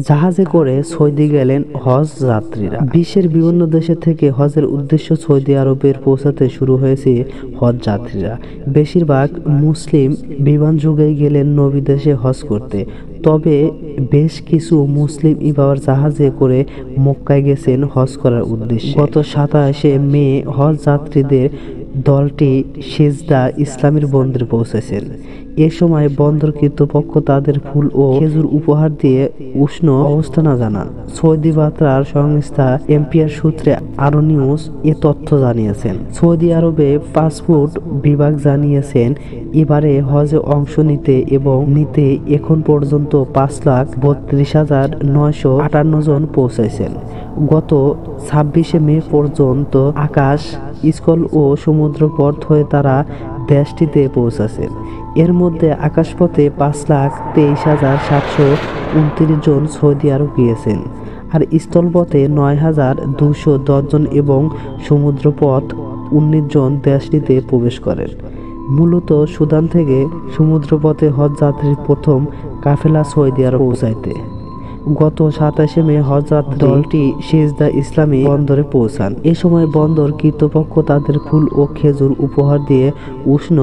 জাহাজে করে সৌদি গেলেন হজ যাত্রীরা। বিশ্বের বিভিন্ন দেশে থেকে হজের উদ্দেশ্য সৌদি আরবের পৌঁছাতে শুরু হয়েছে হজ যাত্রীরা। বেশিরভাগ মুসলিম বিমান যুগেই গেলেন নবী দেশে হজ করতে, তবে বেশ কিছু মুসলিম এবার জাহাজে করে মক্কায় গেছেন হজ করার উদ্দেশ্যে। গত 27 মে হজ যাত্রীদের দলটি সেজদা ইসলামের বন্দরে পৌঁছেছেন। এ সময় বন্দর কর্তৃপক্ষ তাদের ফুল ও খেজুর উপহার দিয়ে উষ্ণ অবস্থানা জানান। সৌদি বার্তার সংস্থা এমপিআর সূত্রে আরো নিউজ এ তথ্য জানিয়েছেন। সৌদি আরবে পাসপোর্ট বিভাগ জানিয়েছেন, এবারে হজে অংশ নিতে এখন পর্যন্ত 5,32,958 জন পৌঁছেছেন। গত 26 মে পর্যন্ত আকাশ, স্থল ও সমুদ্রপথ হয়ে তারা দেশটিতে পৌঁছেছেন। এর মধ্যে আকাশপথে 5,23,729 জন সৌদি আরব গিয়েছেন, আর স্থলপথে 9,210 জন এবং সমুদ্রপথ 19 জন দেশটিতে প্রবেশ করেন। মূলত সুদান থেকে সমুদ্রপথে হজ যাত্রীর প্রথম কাফেলা সৌদি আরব পৌঁছাইতে গত 27 মে হজ যাত্রী দলটি সেজদা ইসলামী বন্দরে পৌঁছান। এ সময় বন্দর কর্তৃপক্ষ তাদের ফুল ও খেজুর উপহার দিয়ে উষ্ণ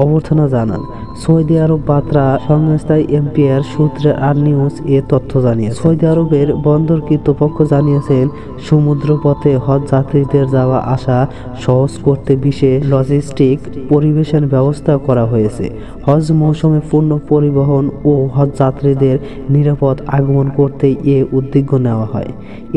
অভ্যর্থনা জানান। সৌদি আরব বার্তা সংস্থা এমপিআর সূত্রে আর নিউজ এ তথ্য জানিয়েছে। সৌদি আরবের বন্দর কর্তৃপক্ষ জানিয়েছেন, সমুদ্রপথে হজ যাত্রীদের যাওয়া আসা সহজ করতে বিশেষ লজিস্টিক পরিবেশন ব্যবস্থা করা হয়েছে। হজ মৌসুমে পূর্ণ পরিবহন ও হজ যাত্রীদের নিরাপদ আগমন করতে এ উদ্যোগ নেওয়া হয়।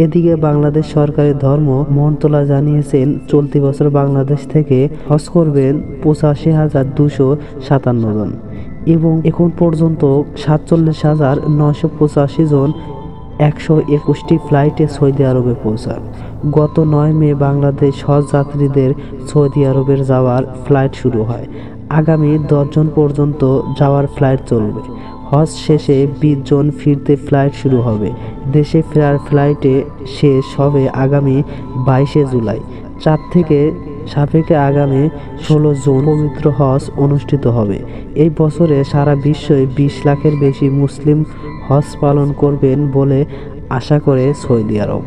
এদিকে বাংলাদেশ সরকারের ধর্ম মন্ত্রণালয় জানিয়েছেন, চলতি বছর বাংলাদেশ থেকে হজ করবেন 85,257 জন এবং এখন পর্যন্ত 47,985 জন 121টি ফ্লাইটে সৌদি আরবে পৌঁছান। গত 9 মে বাংলাদেশ হজ যাত্রীদের সৌদি আরবের যাওয়ার ফ্লাইট শুরু হয়। আগামী 10 জন পর্যন্ত যাওয়ার ফ্লাইট চলবে। হজ শেষে 20 জন ফিরতে ফ্লাইট শুরু হবে। দেশে ফেরার ফ্লাইটে শেষ হবে আগামী 22 জুলাই। 4 থেকে সাপেক্ষে আগামী 16 জুন পবিত্র হজ অনুষ্ঠিত হবে। এই বছরে সারা বিশ্বে 20 লাখের বেশি মুসলিম হজ পালন করবেন বলে আশা করে সৌদি আরব।